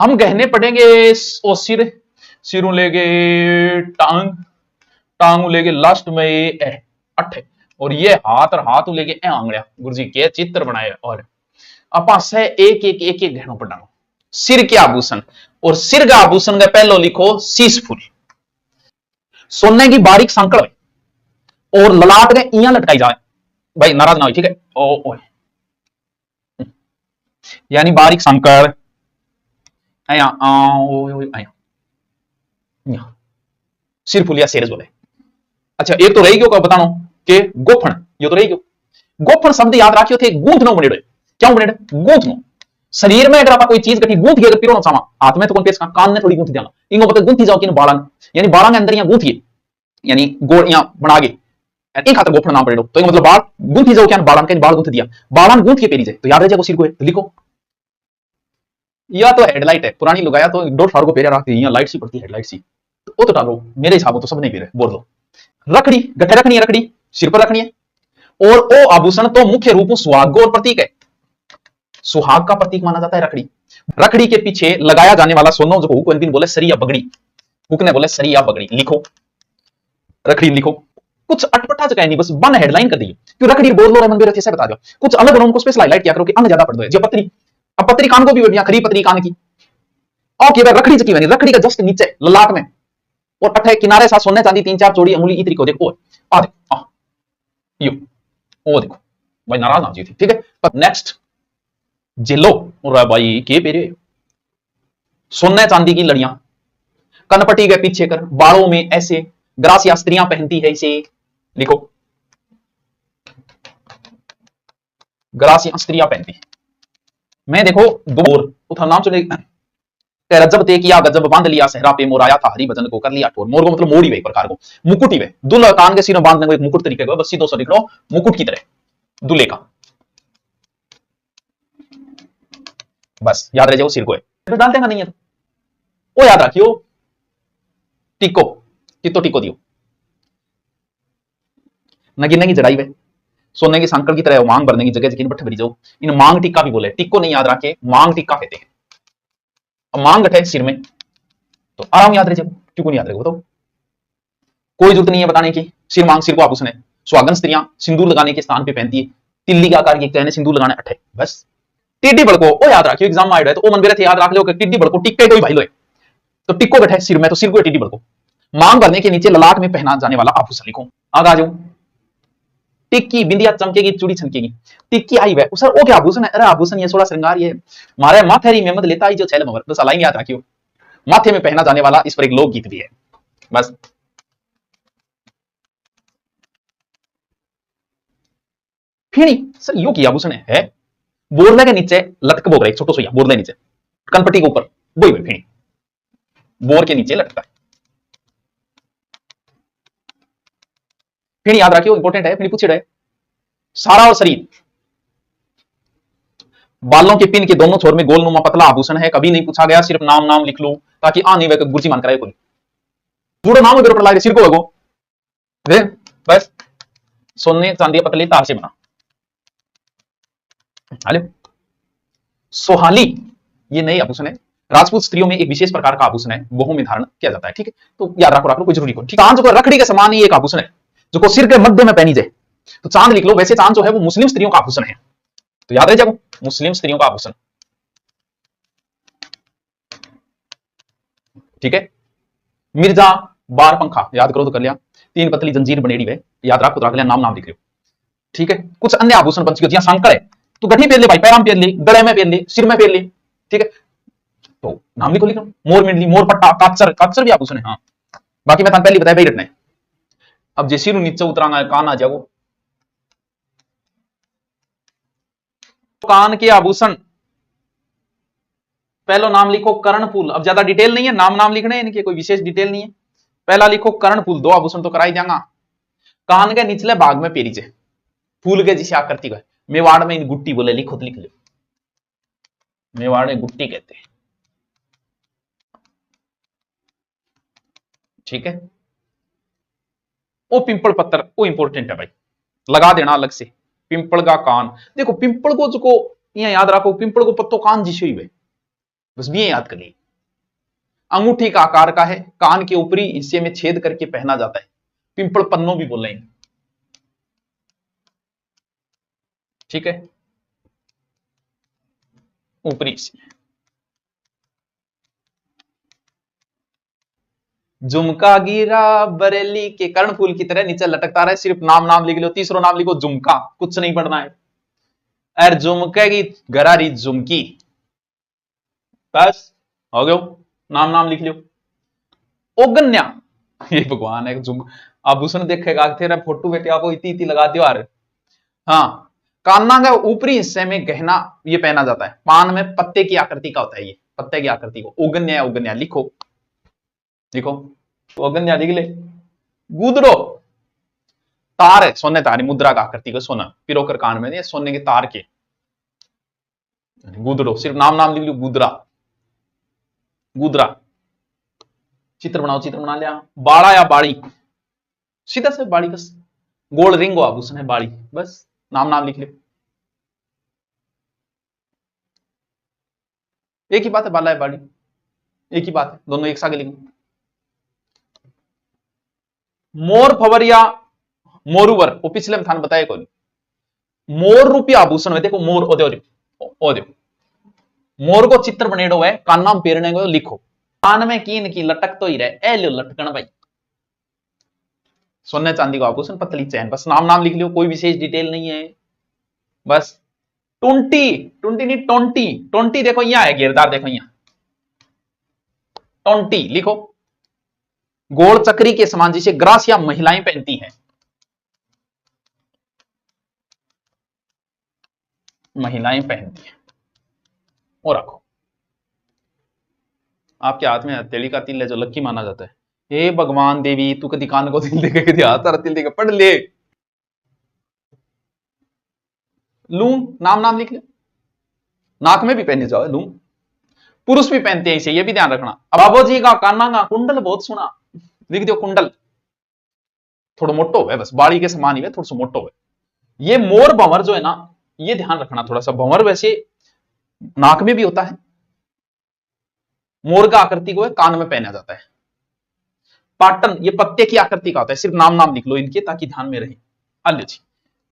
हम गहने पढ़ेंगे। ओ सिर, सिरों लेके टांग, टांग लेके लास्ट में ए अठ, और ये हाथ, और हाथ लेके ए आंगड़िया। गुरुजी के चित्र बनाए, और अपा से एक एक एक एक गहनों पढ़ानो। सिर के आभूषण, और सिर का आभूषण का पहलो लिखो शीश फूल, सोने की बारीक सांकड़ और ललाट के इया लटकाई जाए। भाई नाराज ना हो, ठीक है। ओ यानी बारीक सांकड़ आया सिर फुलिया सेरस बोले। अच्छा एक तो रही क्यों बतानो के गोफण, यो तो रही क्यों। गोफण शब्द याद रखियो थे गूंथनो बनेड़ो। क्या बनेड़, गूंथनो। शरीर में अगर आप कोई चीज कठी गूंथ गए तो पिरो सामा हाथ में तो कौन पेश कान ने थोड़ी गूंथ जाना, इनको पता गूंथी जाओ कि बालन, यानी बालन के अंदर यहां गूंथिए, यानी गोल यहां बना के एक खातर गोफण नाम पड़ेड़ो। तो मतलब बाल गूंथी जाओ क्या, बालन के बाल गूंथ दिया, बालन गूंथ के पेरी जाए तो याद रह जाएगा सिर को है, तो लिखो। या तो हेडलाइट है पुरानी लगाया तो डोर फार को पेरा रखती है, लाइट सी पड़ती है, हेडलाइट सी, तो वो तो डालो मेरे हिसाब तो सब नहीं पेरे बोल दो। रखड़ी गठे रखनी है, रखड़ी सिर पर रखनी है। और ओ आभूषण तो मुख्य रूप में सुहाग और प्रतीक है, सुहाग का प्रतीक माना जाता है रखड़ी। रखड़ी के पीछे लगाया जाने वाला सोनो जो हुक दिन बोले सरिया बगड़ी, हुक ने बोले सरिया बगड़ी, लिखो रखड़ी लिखो। कुछ अटपटा जगह नहीं, बस वन हेडलाइन कर दी क्यों रखड़ी बोल लो, मन बेरे से बता दो। कुछ अलग उनको स्पेशल हाईलाइट किया करो कि अंग ज्यादा पढ़ दो। जो पत्री, अब पत्री कान को भी बढ़िया, खरी पत्री कान की और रखड़ी चकी बनी, रखड़ी का जस्ट नीचे ललाट में और अठे किनारे साथ सोने चांदी 3-4 जोड़ी अंगुली इतरी को देखो, आ देखो आ यो ओ देखो। भाई नाराज ना जी थी, ठीक है। पर नेक्स्ट जेलो और भाई के पेरे सोने चांदी की लड़ियां कनपट्टी के पीछे कर, बालों में ऐसे ग्रासिया स्त्रियां पहनती है इसे, लिखो ग्रासिया स्त्रियां पहनती। मैं देखो दूर उठा नाम सुने रजब ते किया गजब बांध लिया सहरा पे मोर आया था हरि भजन को कर लिया ठोर। मोर को मतलब मोड़ी वे प्रकार को, मुकुट ही वे दुल्हा कान के सिरों बांधने को एक मुकुट तरीके का, बस सीधो सा लिख लो मुकुट की तरह दूल्हे का, बस याद रह जाओ सिर को है तो डाल देगा नहीं है तो वो याद रखियो। टिको कितो टिको दियो, नगी नगी जड़ाई वे सोने की सांकड़ की तरह मांग भरने की जगह जकीन बट्ठे भरी जाओ। इन मांग टिक्का भी बोले, टिक्को नहीं याद रखे मांग टिक्का कहते हैं। अब मांग गठे सिर में तो आराम याद रह जाओ, क्यों नहीं याद रहेगा बताओ। कोई जरूरत नहीं है बताने की, सिर मांग सिर को आभूषण है। सुहागन स्त्रियां सिंदूर लगाने के स्थान पे पहनती है, तिल्ली के आकार की कहने सिंदूर लगाने अठे, बस। टिड्डी बड़को वो याद रखियो, एग्जाम में आया है तो वो मन थे याद रख लो कि टिड्डी बड़को टिक्के कोई भाई लो, तो टिक्को बैठे सिर में तो सिर को टिड्डी बड़को। मांग भरने के नीचे ललाट में पहना जाने वाला आभूषण लिखो, आगे आ जाओ। टिक्की बिंदिया चमकेगी चूड़ी छनकेगी, टिक्की आई वह सर वो क्या आभूषण है, अरे आभूषण ये सोलह श्रृंगार ये मारे माथेरी में मत लेता ही जो छैल मवर, बस अलाइन याद रखियो। माथे में पहना जाने वाला इस पर एक लोकगीत भी है, बस। फिर सर यो की आभूषण है बोरले के नीचे लटक बोल रहे छोटो सोया बोरले नीचे कनपट्टी के ऊपर वही फिणी बोर के नीचे लटकता है। फिर याद रखियो इंपॉर्टेंट है, फिर पूछे रहे सारा और शरीर बालों के पिन के दोनों छोर में गोलनुमा पतला आभूषण है, कभी नहीं पूछा गया, सिर्फ नाम नाम लिख लो ताकि आ नहीं वे गुरुजी मान कराए कोई जुड़ो नाम ऊपर लगा सिर को लगो वे, बस सोने चांदी पतले तार से बना। हेलो सोहाली ये नई आभूषण है, राजपूत स्त्रियों में एक विशेष प्रकार का आभूषण है, बहु में धारण किया जाता है, ठीक है। तो याद रखो रखो कोई जरूरी को, ठीक है। चांद जो रखड़ी के समान ही एक आभूषण है जो को सिर के मध्य में पहनी जाए, तो चांद लिख लो। वैसे चांद जो है वो मुस्लिम स्त्रियों का आभूषण है, तो याद रह जाओ मुस्लिम स्त्रियों का आभूषण, ठीक है। मिर्जा बार पंखा याद करो तो कर लिया, तीन पतली जंजीर बनेड़ी वे याद रखो तो रख लिया, नाम नाम लिख लो, ठीक है। कुछ अन्य आभूषण पंच जिया सांकड़ है तो गठी पहन ले भाई, पैराम पहन ली, गले में पहन ली, सिर में पहन ली, ठीक है। तो नाम लिखो लिखो मोर मिंडली मोर पट्टा काचर, काचर भी आभूषण है, हाँ। बाकी मैं पहले बताया भाई रटने। अब जैसे नीचे उतराना कान आ जाओ, कान के आभूषण पहला नाम लिखो कर्णफूल। अब ज्यादा डिटेल नहीं है, नाम नाम लिखने हैं, इनके कोई विशेष डिटेल नहीं है। पहला लिखो कर्णफूल, दो आभूषण तो कराई जाएगा। कान के निचले भाग में पेरीचे फूल के जिसे आकृति का, मेवाड़ में इन गुट्टी बोले, लिखो तो लिख लो, मेवाड़ में गुट्टी कहते हैं, ठीक है। वो पिंपल पत्थर वो इंपॉर्टेंट है भाई, लगा देना अलग से। पिंपल का कान देखो, पिंपल को जो को यहाँ याद रखो, पिंपल को पत्तो कान जिसे हुई बस भी ये याद कर ली। अंगूठी का आकार का है, कान के ऊपरी हिस्से में छेद करके पहना जाता है, पिंपल पन्नों भी बोल रहे हैं। ठीक है, ऊपरी हिस्से। झुमका गिरा बरेली के कर्णफूल की तरह नीचे लटकता रहे, सिर्फ नाम नाम लिख लो। तीसरा नाम लिखो झुमका, कुछ नहीं पढ़ना है। अरे झुमके की गरारी झुमकी, बस हो गयो, नाम नाम लिख लियो। ओगन्या, ये भगवान है, झुम आभूषण देखेगा तेरा फोटो बेटे आपको इतनी इतनी लगा दियो। अरे हाँ, कान्ना का ऊपरी हिस्से में गहना ये पहना जाता है, पान में पत्ते की आकृति का होता है, ये पत्ते की आकृति को ओगन्या, ओगन्या लिखो, लिखो ओगन्या लिख ले। गुदरो, तार है, सोने तारी मुद्रा का आकृति को सोना पिरोकर कान में, सोने के तार के। गुदरो, सिर्फ नाम नाम लिख लो, गुदरा, गुदरा। चित्र बनाओ, चित्र बना लिया। बाड़ा या बाड़ी, सीधा से बाड़ी, बस गोल रिंग हो आभूषण है बाड़ी, बस नाम नाम लिख लो। एक ही बात है, बाला है बाड़ी, एक ही बात है, दोनों एक साथ लिखो। मोर फवरिया मोरूवर, वो पिछले में थाने बताया कोई, मोर रूपी आभूषण में देखो, मोर ओदे मोर को चित्र बनेड़ो है, कान में पेरने को लिखो, कान में कीन की लटक तो ही रहे, ए लो लटकन भाई। सोने चांदी को आभूषण, पतली चैन, बस नाम नाम लिख लियो, कोई विशेष डिटेल नहीं है। बस टुंटी, टुंटी नहीं टोंटी, टोंटी देखो यहां है, घेरदार देखो यहां, टोंटी लिखो। गोल चक्री के समान, जिसे ग्रासिया महिलाएं पहनती हैं, महिलाएं पहनती हैं। और रखो, आपके हाथ में हथेली का तिल है जो लक्की माना जाता है। हे भगवान देवी, तू कदी कान को तिल देखे, कदी हाथ तारा तिल देखे, पढ़ ले। लूंग, नाम नाम लिख ले, नाक में भी पहने जाओ लूंग, पुरुष भी पहनते हैं इसे, ये भी ध्यान रखना। बाबू जी का काना का कुंडल बहुत सुना, लिख दो कुंडल, थोड़ा मोटो है, बस बाड़ी के समान ही है, थोड़ा सा मोटो है। ये मोर भंवर जो है ना, ये ध्यान रखना थोड़ा सा, भंवर वैसे नाक में भी होता है, मोर का आकृति को है कान में पहना जाता है। पाटन, ये पत्ते की आकृति का होता है, सिर्फ नाम नाम लिख लो इनके, ताकि ध्यान में रहे। आल्य जी,